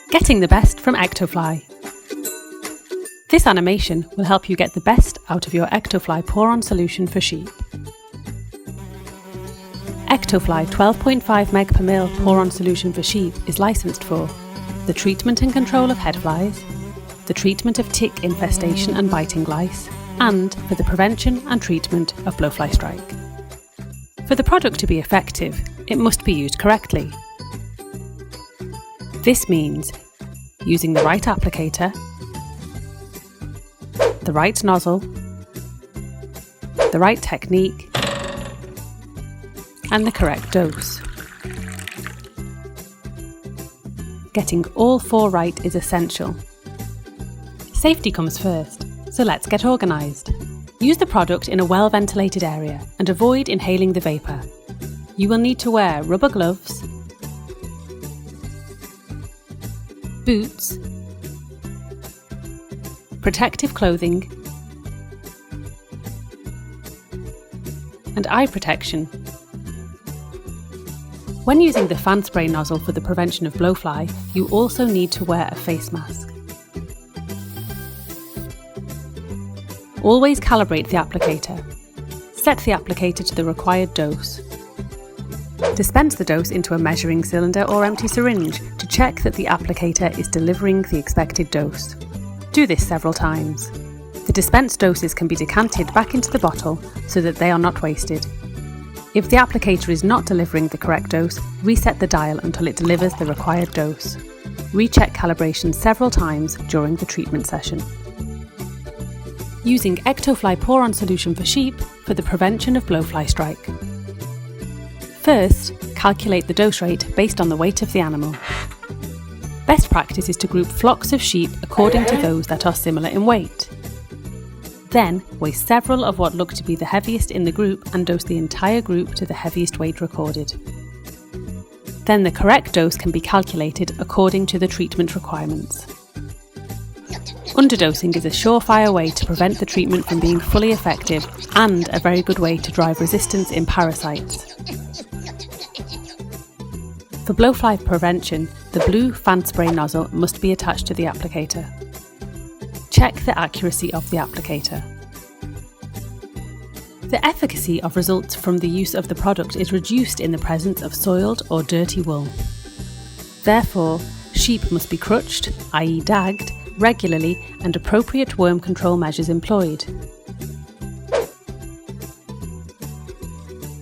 Getting the best from Ectofly. This animation will help you get the best out of your Ectofly pour-on solution for sheep. Ectofly 12.5 meg per mil pour-on solution for sheep is licensed for the treatment and control of head flies, the treatment of tick infestation and biting lice, and for the prevention and treatment of blowfly strike. For the product to be effective, it must be used correctly. This means using the right applicator, the right nozzle, the right technique, and the correct dose. Getting all four right is essential. Safety comes first, so let's get organised. Use the product in a well-ventilated area and avoid inhaling the vapour. You will need to wear rubber gloves, boots, protective clothing, and eye protection. When using the fan spray nozzle for the prevention of blowfly, you also need to wear a face mask. Always calibrate the applicator. Set the applicator to the required dose. Dispense the dose into a measuring cylinder or empty syringe to check that the applicator is delivering the expected dose. Do this several times. The dispensed doses can be decanted back into the bottle so that they are not wasted. If the applicator is not delivering the correct dose, reset the dial until it delivers the required dose. Recheck calibration several times during the treatment session. Using Ectofly pour-on solution for sheep for the prevention of blowfly strike. First, calculate the dose rate based on the weight of the animal. Best practice is to group flocks of sheep according to those that are similar in weight. Then, weigh several of what look to be the heaviest in the group and dose the entire group to the heaviest weight recorded. Then the correct dose can be calculated according to the treatment requirements. Underdosing is a surefire way to prevent the treatment from being fully effective and a very good way to drive resistance in parasites. For blowfly prevention, the blue fan spray nozzle must be attached to the applicator. Check the accuracy of the applicator. The efficacy of results from the use of the product is reduced in the presence of soiled or dirty wool. Therefore, sheep must be crutched, i.e. dagged, regularly and appropriate worm control measures employed.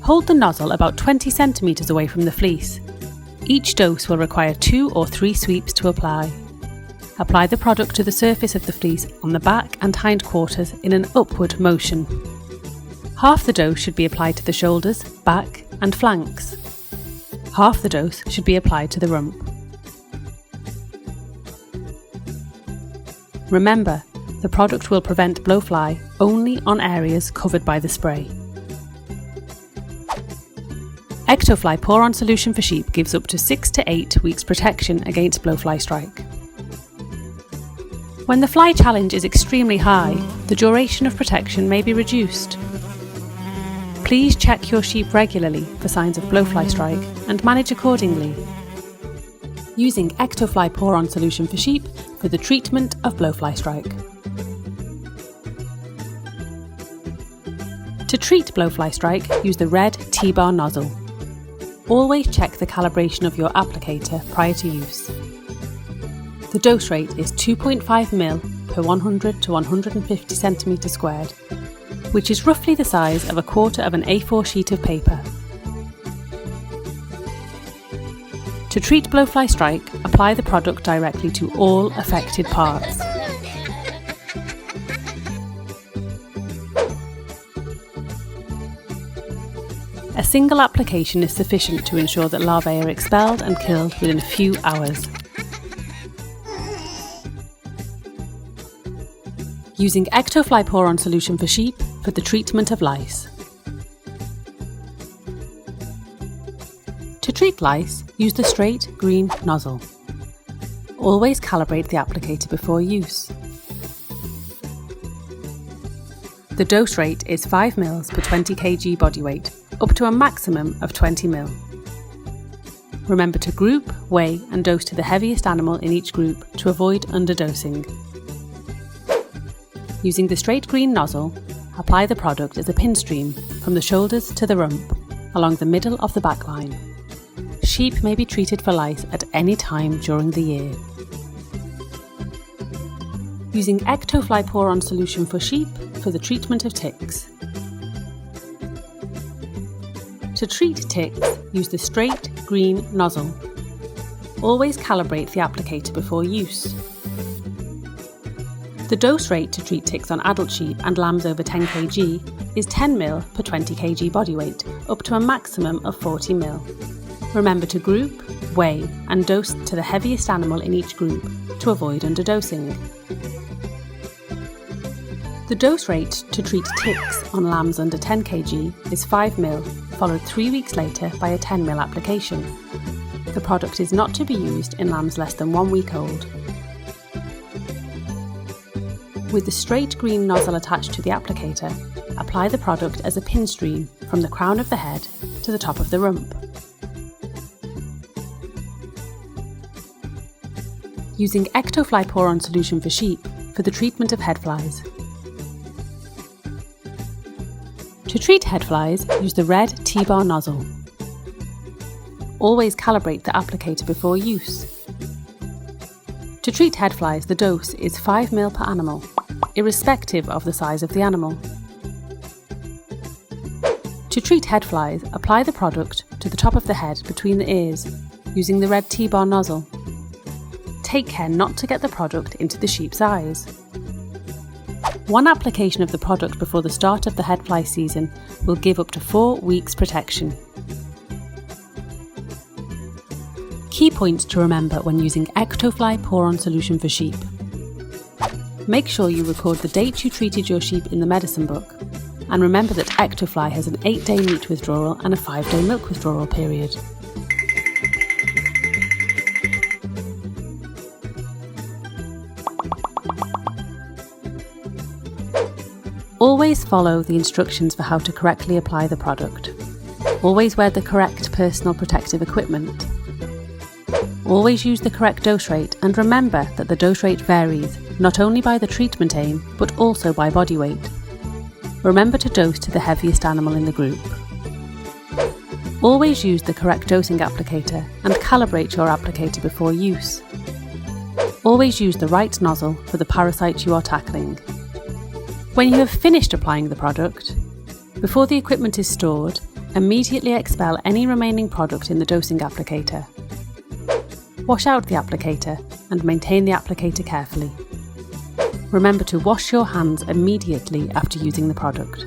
Hold the nozzle about 20 cm away from the fleece. Each dose will require 2 or 3 sweeps to apply. Apply the product to the surface of the fleece on the back and hindquarters in an upward motion. Half the dose should be applied to the shoulders, back and flanks. Half the dose should be applied to the rump. Remember, the product will prevent blowfly only on areas covered by the spray. Ectofly pour-on solution for sheep gives up to 6 to 8 weeks protection against blowfly strike. When the fly challenge is extremely high, the duration of protection may be reduced. Please check your sheep regularly for signs of blowfly strike and manage accordingly. Using Ectofly pour-on solution for sheep for the treatment of blowfly strike. To treat blowfly strike, use the red T-bar nozzle. Always check the calibration of your applicator prior to use. The dose rate is 2.5 ml per 100 to 150 cm squared, which is roughly the size of a quarter of an A4 sheet of paper. To treat blowfly strike, apply the product directly to all affected parts. A single application is sufficient to ensure that larvae are expelled and killed within a few hours. Using Ectofly pour-on solution for sheep for the treatment of lice. To treat lice, use the straight green nozzle. Always calibrate the applicator before use. The dose rate is 5 ml per 20 kg body weight, up to a maximum of 20 ml. Remember to group, weigh and dose to the heaviest animal in each group to avoid underdosing. Using the straight green nozzle, apply the product as a pin stream from the shoulders to the rump, along the middle of the back line. Sheep may be treated for lice at any time during the year. Using Ectofly pour-on solution for sheep for the treatment of ticks. To treat ticks, use the straight green nozzle. Always calibrate the applicator before use. The dose rate to treat ticks on adult sheep and lambs over 10 kg is 10 ml per 20 kg body weight, up to a maximum of 40 ml. Remember to group, weigh and dose to the heaviest animal in each group to avoid underdosing. The dose rate to treat ticks on lambs under 10 kg is 5 ml, followed 3 weeks later by a 10 ml application. The product is not to be used in lambs less than 1 week old. With the straight green nozzle attached to the applicator, apply the product as a pin stream from the crown of the head to the top of the rump. Using Ectofly pour-on solution for sheep for the treatment of head flies. To treat head flies, use the red T-bar nozzle. Always calibrate the applicator before use. To treat head flies, the dose is 5 ml per animal, irrespective of the size of the animal. To treat head flies, apply the product to the top of the head between the ears, using the red T-bar nozzle. Take care not to get the product into the sheep's eyes. One application of the product before the start of the head fly season will give up to 4 weeks protection. Key points to remember when using Ectofly pour-on solution for sheep. Make sure you record the date you treated your sheep in the medicine book, and remember that Ectofly has an 8-day meat withdrawal and a 5-day milk withdrawal period. Always follow the instructions for how to correctly apply the product. Always wear the correct personal protective equipment. Always use the correct dose rate, and remember that the dose rate varies not only by the treatment aim but also by body weight. Remember to dose to the heaviest animal in the group. Always use the correct dosing applicator and calibrate your applicator before use. Always use the right nozzle for the parasite you are tackling. When you have finished applying the product, before the equipment is stored, immediately expel any remaining product in the dosing applicator. Wash out the applicator and maintain the applicator carefully. Remember to wash your hands immediately after using the product.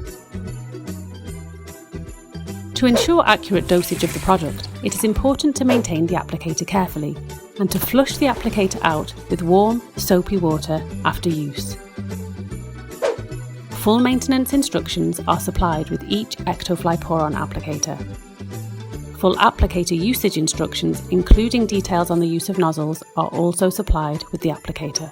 To ensure accurate dosage of the product, it is important to maintain the applicator carefully and to flush the applicator out with warm, soapy water after use. Full maintenance instructions are supplied with each Ectofly pour-on applicator. Full applicator usage instructions, including details on the use of nozzles, are also supplied with the applicator.